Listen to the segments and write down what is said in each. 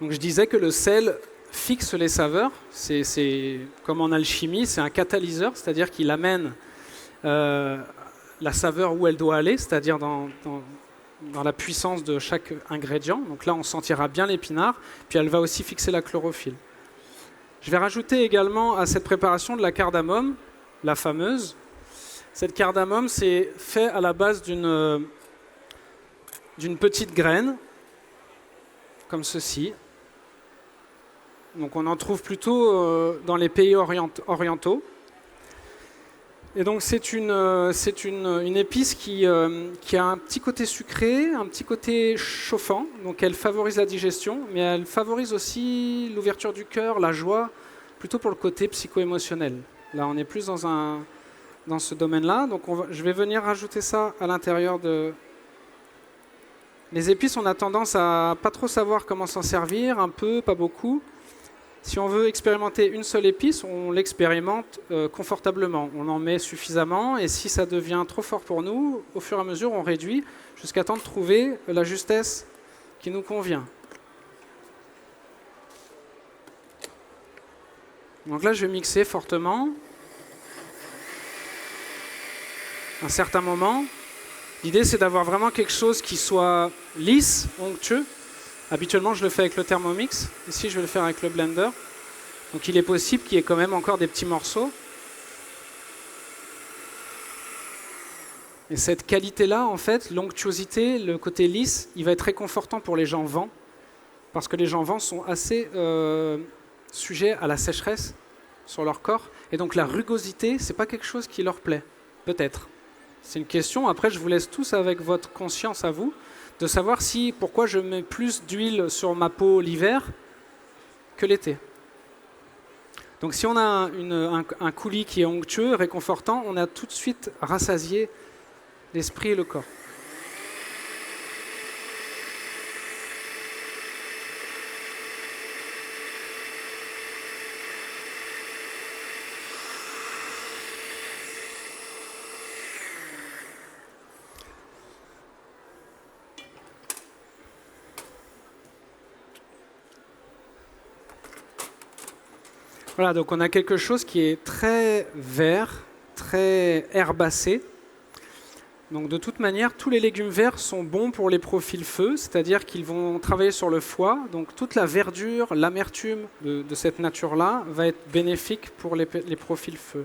Donc je disais que le sel fixe les saveurs. C'est comme en alchimie, c'est un catalyseur, c'est-à-dire qu'il amène la saveur où elle doit aller, c'est-à-dire dans la puissance de chaque ingrédient. Donc là, on sentira bien l'épinard, puis elle va aussi fixer la chlorophylle. Je vais rajouter également à cette préparation de la cardamome, la fameuse. Cette cardamome, c'est fait à la base d'une petite graine, comme ceci. Donc on en trouve plutôt dans les pays orientaux. Et donc c'est une épice qui a un petit côté sucré, un petit côté chauffant. Donc elle favorise la digestion, mais elle favorise aussi l'ouverture du cœur, la joie, plutôt pour le côté psycho-émotionnel. Là on est plus dans ce domaine-là. Donc je vais venir rajouter ça à l'intérieur de... Les épices, on a tendance à pas trop savoir comment s'en servir, un peu, pas beaucoup. Si on veut expérimenter une seule épice, on l'expérimente confortablement. On en met suffisamment et si ça devient trop fort pour nous, au fur et à mesure, on réduit jusqu'à temps de trouver la justesse qui nous convient. Donc là, je vais mixer fortement. Un certain moment. L'idée, c'est d'avoir vraiment quelque chose qui soit lisse, onctueux. Habituellement, je le fais avec le Thermomix. Ici, je vais le faire avec le blender. Donc, il est possible qu'il y ait quand même encore des petits morceaux. Et cette qualité-là, en fait, l'onctuosité, le côté lisse, il va être réconfortant pour les gens vents. Parce que les gens vents sont assez sujets à la sécheresse sur leur corps. Et donc, la rugosité, c'est pas quelque chose qui leur plaît. Peut-être. C'est une question. Après, je vous laisse tous avec votre conscience à vous. De savoir pourquoi je mets plus d'huile sur ma peau l'hiver que l'été. Donc si on a un coulis qui est onctueux, réconfortant, on a tout de suite rassasié l'esprit et le corps. Voilà, donc on a quelque chose qui est très vert, très herbacé. Donc de toute manière, tous les légumes verts sont bons pour les profils feu, c'est-à-dire qu'ils vont travailler sur le foie. Donc toute la verdure, l'amertume de cette nature-là va être bénéfique pour les profils feu.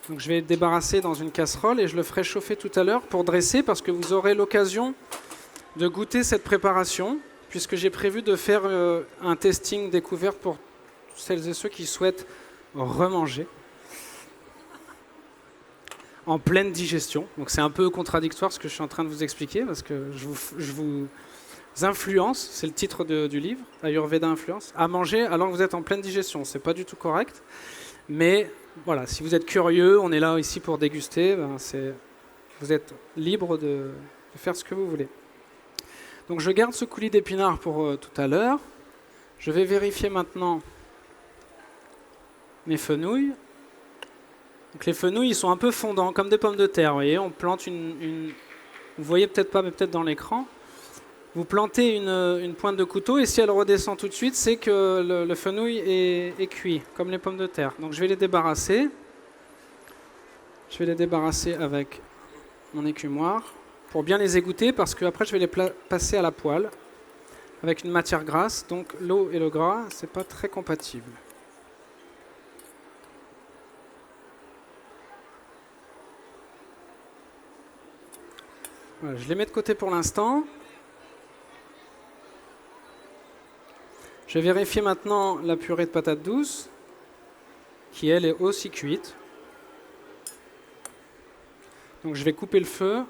Donc je vais débarrasser dans une casserole et je le ferai chauffer tout à l'heure pour dresser parce que vous aurez l'occasion de goûter cette préparation puisque j'ai prévu de faire un testing découverte pour celles et ceux qui souhaitent remanger en pleine digestion. Donc c'est un peu contradictoire ce que je suis en train de vous expliquer parce que je vous influence, c'est le titre du livre, Ayurveda Influence, à manger alors que vous êtes en pleine digestion. C'est pas du tout correct, mais voilà, si vous êtes curieux, on est là ici pour déguster, vous êtes libre de faire ce que vous voulez. Donc je garde ce coulis d'épinards pour tout à l'heure. Je vais vérifier maintenant mes fenouils. Donc les fenouils, ils sont un peu fondants, comme des pommes de terre. Vous voyez, on plante vous voyez peut-être pas, mais peut-être dans l'écran. Vous plantez une pointe de couteau et si elle redescend tout de suite, c'est que le fenouil est cuit, comme les pommes de terre. Donc je vais les débarrasser. Je vais les débarrasser avec mon écumoire pour bien les égoutter parce qu'après je vais les passer à la poêle avec une matière grasse. Donc l'eau et le gras, c'est pas très compatible. Voilà, je les mets de côté pour l'instant. Je vais vérifier maintenant la purée de patates douces, qui elle est aussi cuite. Donc je vais couper le feu.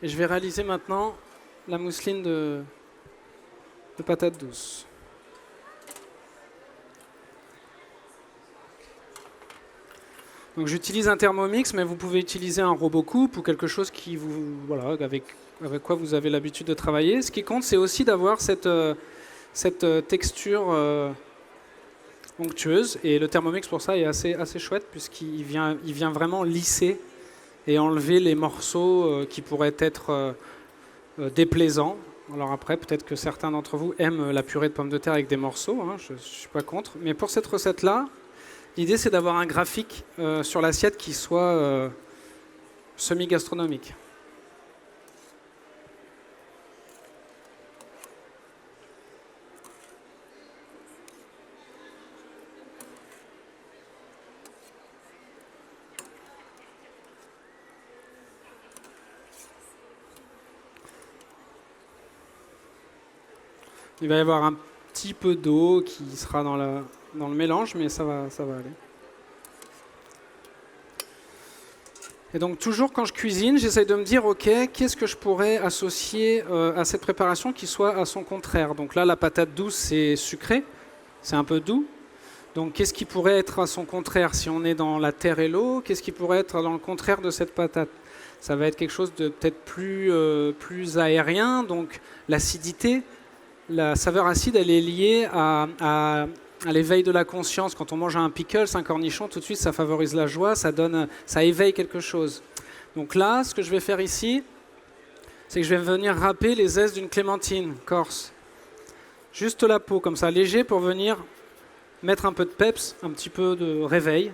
Et je vais réaliser maintenant la mousseline de patates douces. Donc j'utilise un Thermomix, mais vous pouvez utiliser un robot coupe ou quelque chose qui avec quoi vous avez l'habitude de travailler. Ce qui compte, c'est aussi d'avoir cette texture onctueuse. Et le Thermomix, pour ça, est assez chouette, puisqu'il vient vraiment lisser et enlever les morceaux qui pourraient être déplaisants. Alors après, peut-être que certains d'entre vous aiment la purée de pommes de terre avec des morceaux, hein, je ne suis pas contre. Mais pour cette recette-là, l'idée, c'est d'avoir un graphique sur l'assiette qui soit semi-gastronomique. Il va y avoir un petit peu d'eau qui sera dans le mélange, mais ça va aller. Et donc toujours quand je cuisine, j'essaye de me dire, ok, qu'est-ce que je pourrais associer à cette préparation qui soit à son contraire. Donc là, la patate douce, c'est sucré, c'est un peu doux. Donc qu'est-ce qui pourrait être à son contraire si on est dans la terre et l'eau? Qu'est-ce qui pourrait être dans le contraire de cette patate? Ça va être quelque chose de peut-être plus aérien, donc l'acidité. La saveur acide, elle est liée à l'éveil de la conscience. Quand on mange un pickle, un cornichon, tout de suite, ça favorise la joie, ça éveille quelque chose. Donc là, ce que je vais faire ici, c'est que je vais venir râper les zestes d'une clémentine corse. Juste la peau, comme ça, léger, pour venir mettre un peu de peps, un petit peu de réveil.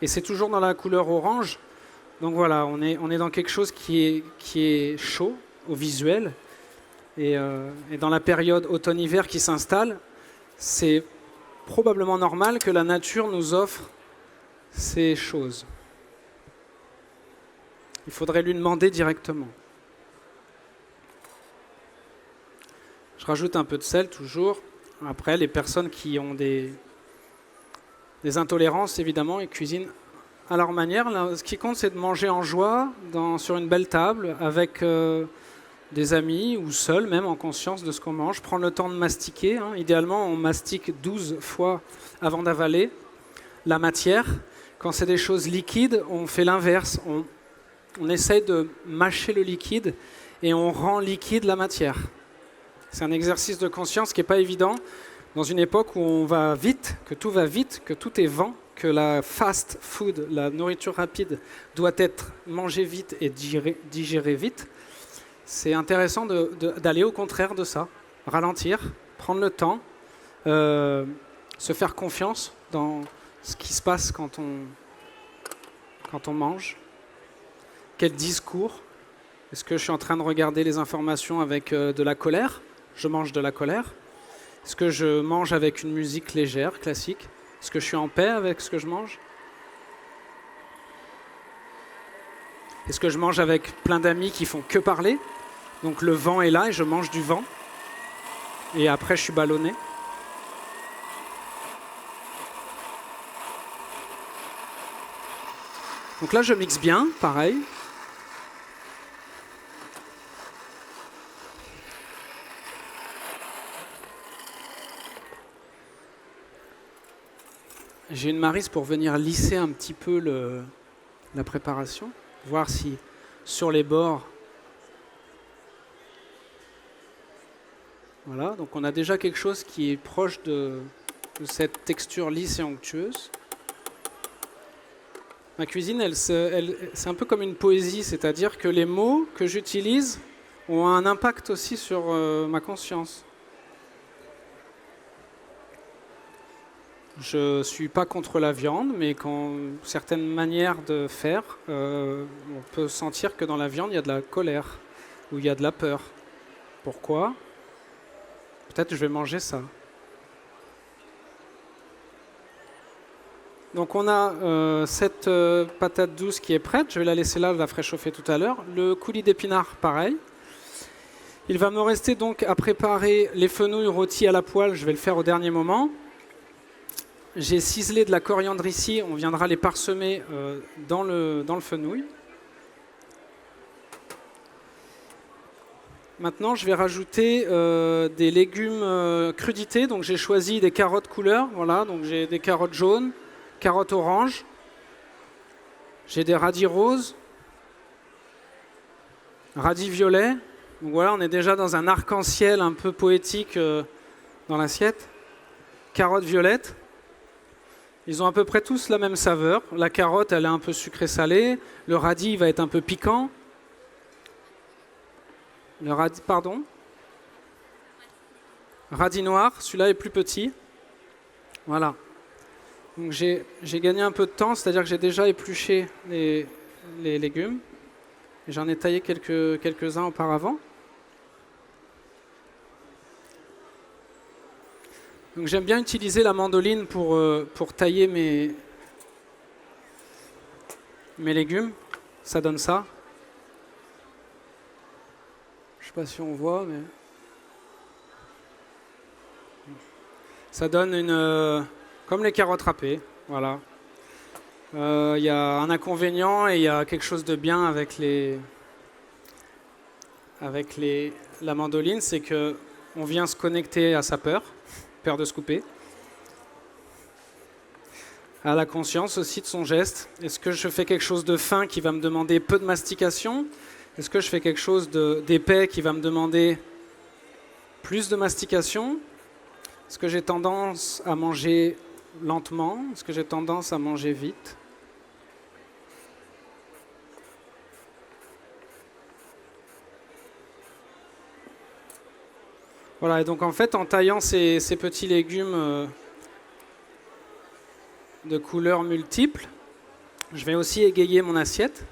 Et c'est toujours dans la couleur orange. Donc voilà, on est dans quelque chose qui est chaud au visuel. Et dans la période automne-hiver qui s'installe, c'est probablement normal que la nature nous offre ces choses. Il faudrait lui demander directement. Je rajoute un peu de sel toujours. Après, les personnes qui ont des intolérances, évidemment, ils cuisinent à leur manière. Là, ce qui compte, c'est de manger en joie, sur une belle table, avec des amis ou seul, même en conscience de ce qu'on mange. Prendre le temps de mastiquer. Hein. Idéalement, on mastique 12 fois avant d'avaler la matière. Quand c'est des choses liquides, on fait l'inverse. On essaye de mâcher le liquide et on rend liquide la matière. C'est un exercice de conscience qui n'est pas évident dans une époque où on va vite, que tout va vite, que tout est vent, que la fast food, la nourriture rapide, doit être mangée vite et digérée vite. C'est intéressant d'aller au contraire de ça, ralentir, prendre le temps, se faire confiance dans ce qui se passe quand on mange. Quel discours? Est-ce que je suis en train de regarder les informations avec de la colère? Je mange de la colère. Est-ce que je mange avec une musique légère, classique? Est-ce que je suis en paix avec ce que je mange? Est-ce que je mange avec plein d'amis qui font que parler? Donc le vent est là et je mange du vent. Et après, je suis ballonné. Donc là, je mixe bien, pareil. J'ai une maryse pour venir lisser un petit peu la préparation, voir si sur les bords... Voilà, donc on a déjà quelque chose qui est proche de cette texture lisse et onctueuse. Ma cuisine, c'est un peu comme une poésie, c'est-à-dire que les mots que j'utilise ont un impact aussi sur ma conscience. Je ne suis pas contre la viande, mais quand certaines manières de faire, on peut sentir que dans la viande, il y a de la colère ou il y a de la peur. Pourquoi ? Peut-être que je vais manger ça. Donc on a cette patate douce qui est prête. Je vais la laisser là, je la ferai chauffer tout à l'heure. Le coulis d'épinards, pareil. Il va me rester donc à préparer les fenouils rôtis à la poêle. Je vais le faire au dernier moment. J'ai ciselé de la coriandre ici. On viendra les parsemer dans le fenouil. Maintenant, je vais rajouter des légumes crudités. Donc, j'ai choisi des carottes couleur. Voilà, donc j'ai des carottes jaunes, carottes oranges. J'ai des radis roses, radis violets. Donc voilà, on est déjà dans un arc-en-ciel un peu poétique dans l'assiette. Carottes violettes. Ils ont à peu près tous la même saveur. La carotte, elle est un peu sucrée-salée. Le radis il va être un peu piquant. Le radis, pardon. Radis noir, celui-là est plus petit. Voilà. Donc j'ai gagné un peu de temps, c'est-à-dire que j'ai déjà épluché les légumes. J'en ai taillé quelques-uns auparavant. Donc j'aime bien utiliser la mandoline pour tailler mes légumes. Ça donne ça. Je ne sais pas si on voit, mais... Ça donne comme les carottes râpées, voilà. Il y a un inconvénient et il y a quelque chose de bien avec la mandoline, c'est que on vient se connecter à sa peur de se couper, à la conscience aussi de son geste. Est-ce que je fais quelque chose de fin qui va me demander peu de mastication? Est-ce que je fais quelque chose d'épais qui va me demander plus de mastication? Est-ce que j'ai tendance à manger lentement? Est-ce que j'ai tendance à manger vite? Voilà, et donc en fait, en taillant ces petits légumes de couleurs multiples, je vais aussi égayer mon assiette.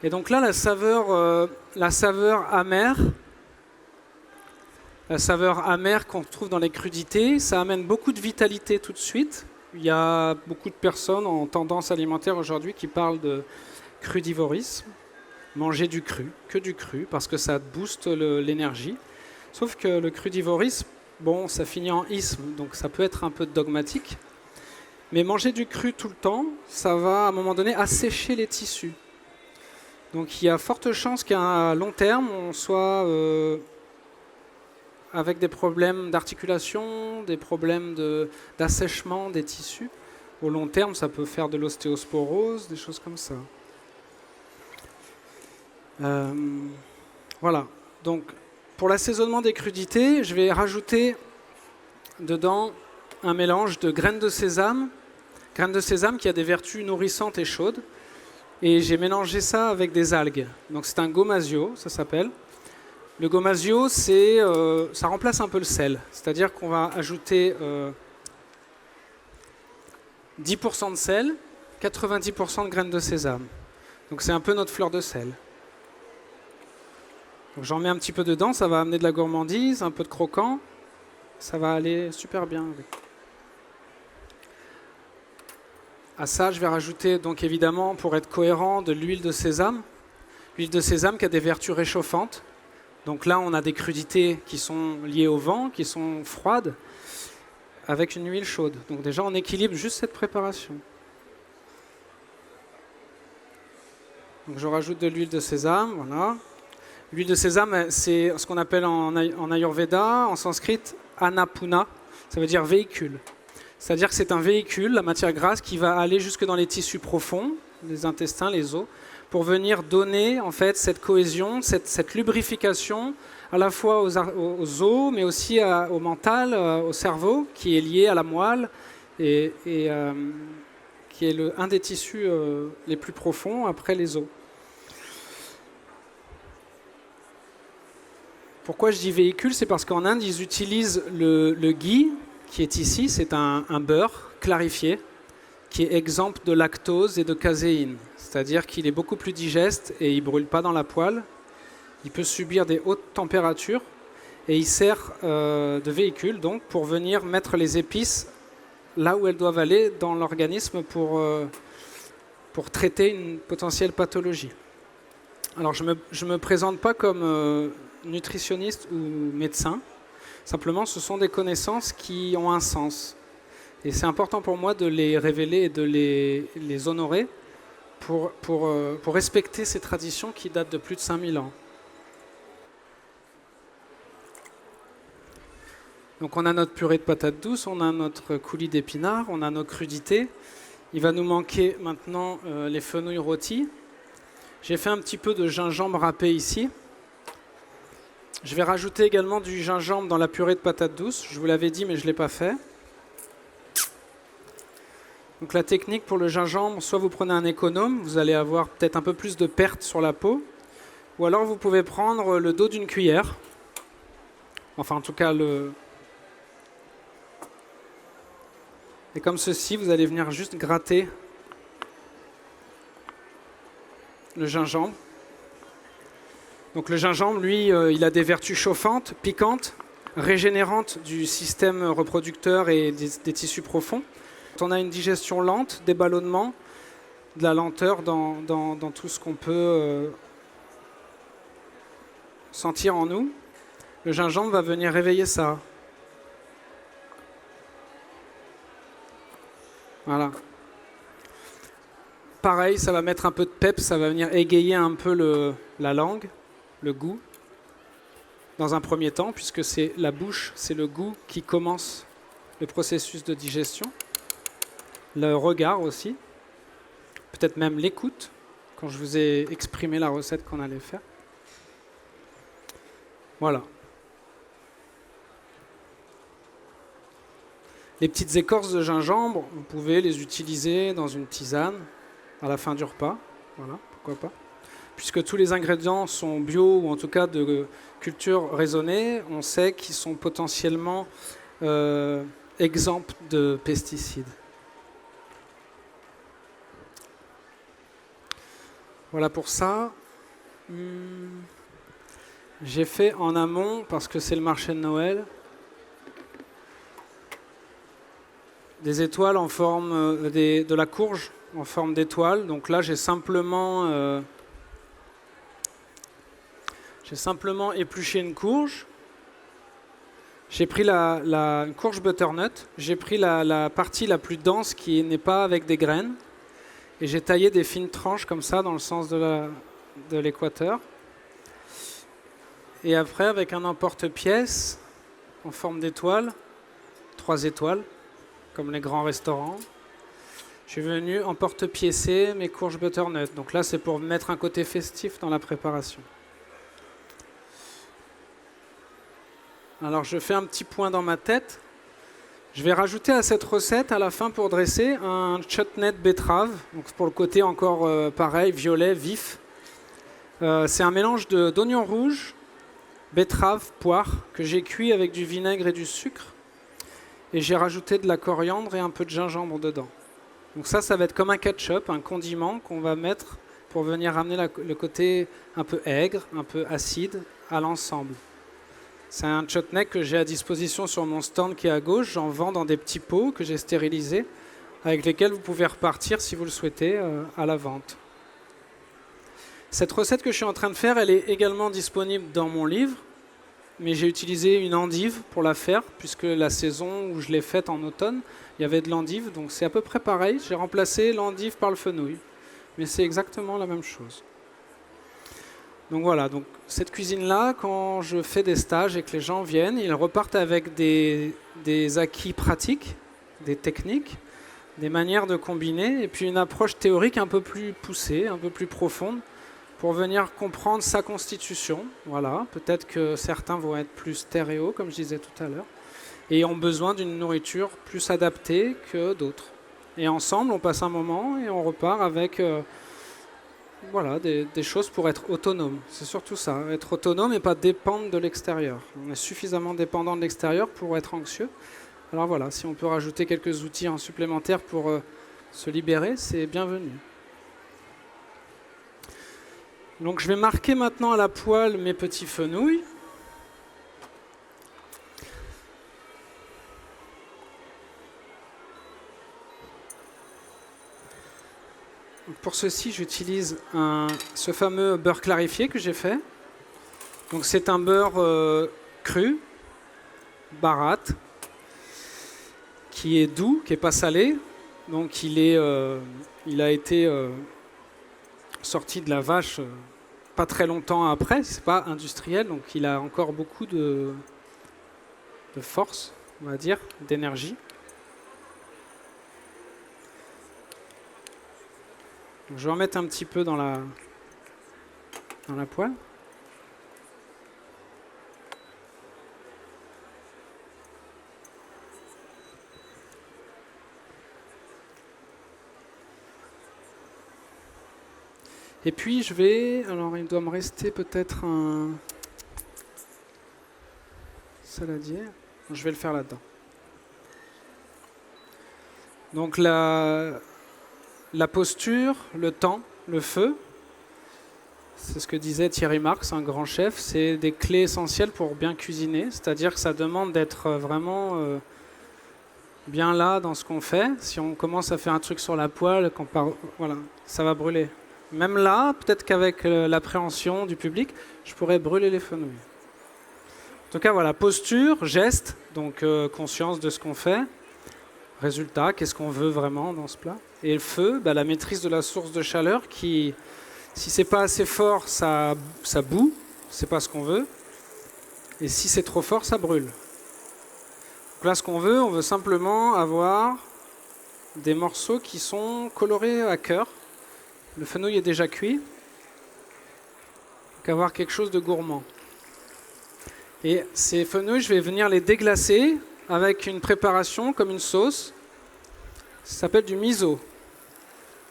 Et donc là, la saveur amère, qu'on trouve dans les crudités, ça amène beaucoup de vitalité tout de suite. Il y a beaucoup de personnes en tendance alimentaire aujourd'hui qui parlent de crudivorisme, manger du cru, que du cru, parce que ça booste l'énergie. Sauf que le crudivorisme, bon, ça finit en isme, donc ça peut être un peu dogmatique. Mais manger du cru tout le temps, ça va à un moment donné assécher les tissus. Donc il y a forte chance qu'à long terme, on soit avec des problèmes d'articulation, des problèmes d'assèchement des tissus. Au long terme, ça peut faire de l'ostéosporose, des choses comme ça. Voilà. Donc, pour l'assaisonnement des crudités, je vais rajouter dedans un mélange de graines de sésame qui a des vertus nourrissantes et chaudes. Et j'ai mélangé ça avec des algues. Donc c'est un gomasio, ça s'appelle. Le gomasio, ça remplace un peu le sel. C'est-à-dire qu'on va ajouter 10% de sel, 90% de graines de sésame. Donc c'est un peu notre fleur de sel. Donc j'en mets un petit peu dedans, ça va amener de la gourmandise, un peu de croquant. Ça va aller super bien avec. À ça, je vais rajouter, donc évidemment, pour être cohérent, de l'huile de sésame. L'huile de sésame qui a des vertus réchauffantes. Donc là, on a des crudités qui sont liées au vent, qui sont froides, avec une huile chaude. Donc déjà, on équilibre juste cette préparation. Donc je rajoute de l'huile de sésame, voilà. L'huile de sésame, c'est ce qu'on appelle en Ayurveda, en sanskrit, annapuna, ça veut dire véhicule. C'est-à-dire que c'est un véhicule, la matière grasse, qui va aller jusque dans les tissus profonds, les intestins, les os, pour venir donner en fait cette cohésion, cette lubrification, à la fois aux os, mais aussi au mental, au cerveau, qui est lié à la moelle et qui est un des tissus les plus profonds après les os. Pourquoi je dis véhicule? C'est parce qu'en Inde, ils utilisent le ghee, qui est ici, c'est un beurre clarifié, qui est exempt de lactose et de caséine. C'est-à-dire qu'il est beaucoup plus digeste et il ne brûle pas dans la poêle. Il peut subir des hautes températures et il sert de véhicule donc, pour venir mettre les épices là où elles doivent aller dans l'organisme pour traiter une potentielle pathologie. Alors je me présente pas comme nutritionniste ou médecin. Simplement, ce sont des connaissances qui ont un sens. Et c'est important pour moi de les révéler et de les honorer pour respecter ces traditions qui datent de plus de 5000 ans. Donc on a notre purée de patates douces, on a notre coulis d'épinards, on a nos crudités. Il va nous manquer maintenant les fenouils rôtis. J'ai fait un petit peu de gingembre râpé ici. Je vais rajouter également du gingembre dans la purée de patates douces. Je vous l'avais dit, mais je ne l'ai pas fait. Donc la technique pour le gingembre, soit vous prenez un économe, vous allez avoir peut-être un peu plus de pertes sur la peau, ou alors vous pouvez prendre le dos d'une cuillère, enfin en tout cas et comme ceci, vous allez venir juste gratter le gingembre. Donc le gingembre, lui, il a des vertus chauffantes, piquantes, régénérantes du système reproducteur et des tissus profonds. On a une digestion lente, des ballonnements, de la lenteur dans tout ce qu'on peut sentir en nous. Le gingembre va venir réveiller ça. Voilà. Pareil, ça va mettre un peu de peps, ça va venir égayer un peu la langue, le goût, dans un premier temps, puisque c'est la bouche, c'est le goût qui commence le processus de digestion. Le regard aussi, peut-être même l'écoute, quand je vous ai exprimé la recette qu'on allait faire. Voilà. Les petites écorces de gingembre, vous pouvez les utiliser dans une tisane à la fin du repas. Voilà, pourquoi pas. Puisque tous les ingrédients sont bio ou en tout cas de culture raisonnée, on sait qu'ils sont potentiellement exempts de pesticides. Voilà pour ça. J'ai fait en amont, parce que c'est le marché de Noël, des étoiles en forme de la courge en forme d'étoile. Donc là, j'ai simplement épluché une courge. J'ai pris une courge butternut. J'ai pris la partie la plus dense qui n'est pas avec des graines. Et j'ai taillé des fines tranches comme ça dans le sens de l'équateur. Et après, avec un emporte-pièce en forme d'étoile, 3 étoiles, comme les grands restaurants, je suis venu emporte-piécer mes courges butternut. Donc là, c'est pour mettre un côté festif dans la préparation. Alors, je fais un petit point dans ma tête. Je vais rajouter à cette recette, à la fin, pour dresser, un chutney de betterave. Donc pour le côté encore pareil, violet, vif. C'est un mélange d'oignons rouges, betterave, poire, que j'ai cuit avec du vinaigre et du sucre. Et j'ai rajouté de la coriandre et un peu de gingembre dedans. Donc ça va être comme un ketchup, un condiment qu'on va mettre pour venir ramener le côté un peu aigre, un peu acide à l'ensemble. C'est un chutney que j'ai à disposition sur mon stand qui est à gauche. J'en vends dans des petits pots que j'ai stérilisés, avec lesquels vous pouvez repartir, si vous le souhaitez, à la vente. Cette recette que je suis en train de faire, elle est également disponible dans mon livre, mais j'ai utilisé une endive pour la faire, puisque la saison où je l'ai faite en automne, il y avait de l'endive, donc c'est à peu près pareil. J'ai remplacé l'endive par le fenouil, mais c'est exactement la même chose. Donc voilà, donc cette cuisine-là, quand je fais des stages et que les gens viennent, ils repartent avec des acquis pratiques, des techniques, des manières de combiner, et puis une approche théorique un peu plus poussée, un peu plus profonde, pour venir comprendre sa constitution. Voilà, peut-être que certains vont être plus stéréo, comme je disais tout à l'heure, et ont besoin d'une nourriture plus adaptée que d'autres. Et ensemble, on passe un moment et on repart avec des choses pour être autonome. C'est surtout ça, être autonome et pas dépendre de l'extérieur. On est suffisamment dépendant de l'extérieur pour être anxieux. Alors voilà, si on peut rajouter quelques outils en supplémentaire pour se libérer, c'est bienvenu. Donc je vais marquer maintenant à la poêle mes petits fenouils. Pour ceci, j'utilise ce fameux beurre clarifié que j'ai fait. Donc c'est un beurre cru, baratte, qui est doux, qui n'est pas salé. Donc il a été sorti de la vache pas très longtemps après. C'est pas industriel, donc il a encore beaucoup de force, on va dire, d'énergie. Donc, je vais en mettre un petit peu dans la poêle. Et puis je vais... Alors il doit me rester peut-être un saladier. Je vais le faire là-dedans. Donc la posture, le temps, le feu, c'est ce que disait Thierry Marx, un grand chef, c'est des clés essentielles pour bien cuisiner, c'est-à-dire que ça demande d'être vraiment bien là dans ce qu'on fait. Si on commence à faire un truc sur la poêle, voilà, ça va brûler. Même là, peut-être qu'avec l'appréhension du public, je pourrais brûler les fenouilles. En tout cas, voilà, posture, geste, donc conscience de ce qu'on fait. Résultat, qu'est-ce qu'on veut vraiment dans ce plat? Et le feu, la maîtrise de la source de chaleur qui, si c'est pas assez fort, ça bout, c'est pas ce qu'on veut. Et si c'est trop fort, ça brûle. Donc là, ce qu'on veut, on veut simplement avoir des morceaux qui sont colorés à cœur. Le fenouil est déjà cuit. Donc avoir quelque chose de gourmand. Et ces fenouils, je vais venir les déglacer avec une préparation comme une sauce. Ça s'appelle du miso.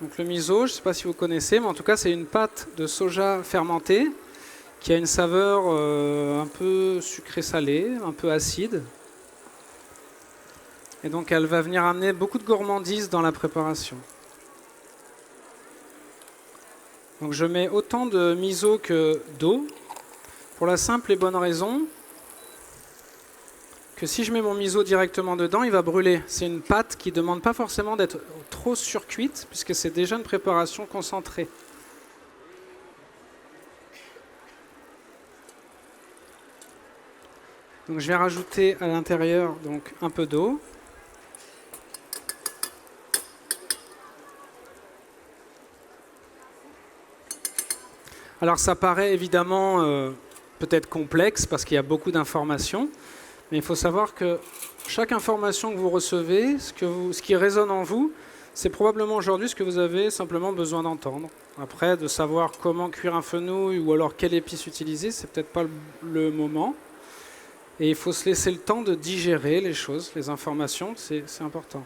Donc le miso, je ne sais pas si vous connaissez, mais en tout cas c'est une pâte de soja fermentée qui a une saveur un peu sucré-salée, un peu acide. Et donc elle va venir amener beaucoup de gourmandise dans la préparation. Donc je mets autant de miso que d'eau, pour la simple et bonne raison que si je mets mon miso directement dedans, il va brûler. C'est une pâte qui ne demande pas forcément d'être trop surcuite, puisque c'est déjà une préparation concentrée. Donc je vais rajouter à l'intérieur donc un peu d'eau. Alors ça paraît évidemment peut-être complexe parce qu'il y a beaucoup d'informations. Mais il faut savoir que chaque information que vous recevez, ce qui résonne en vous, c'est probablement aujourd'hui ce que vous avez simplement besoin d'entendre. Après, de savoir comment cuire un fenouil ou alors quelle épice utiliser, c'est peut-être pas le moment. Et il faut se laisser le temps de digérer les choses, les informations, c'est important.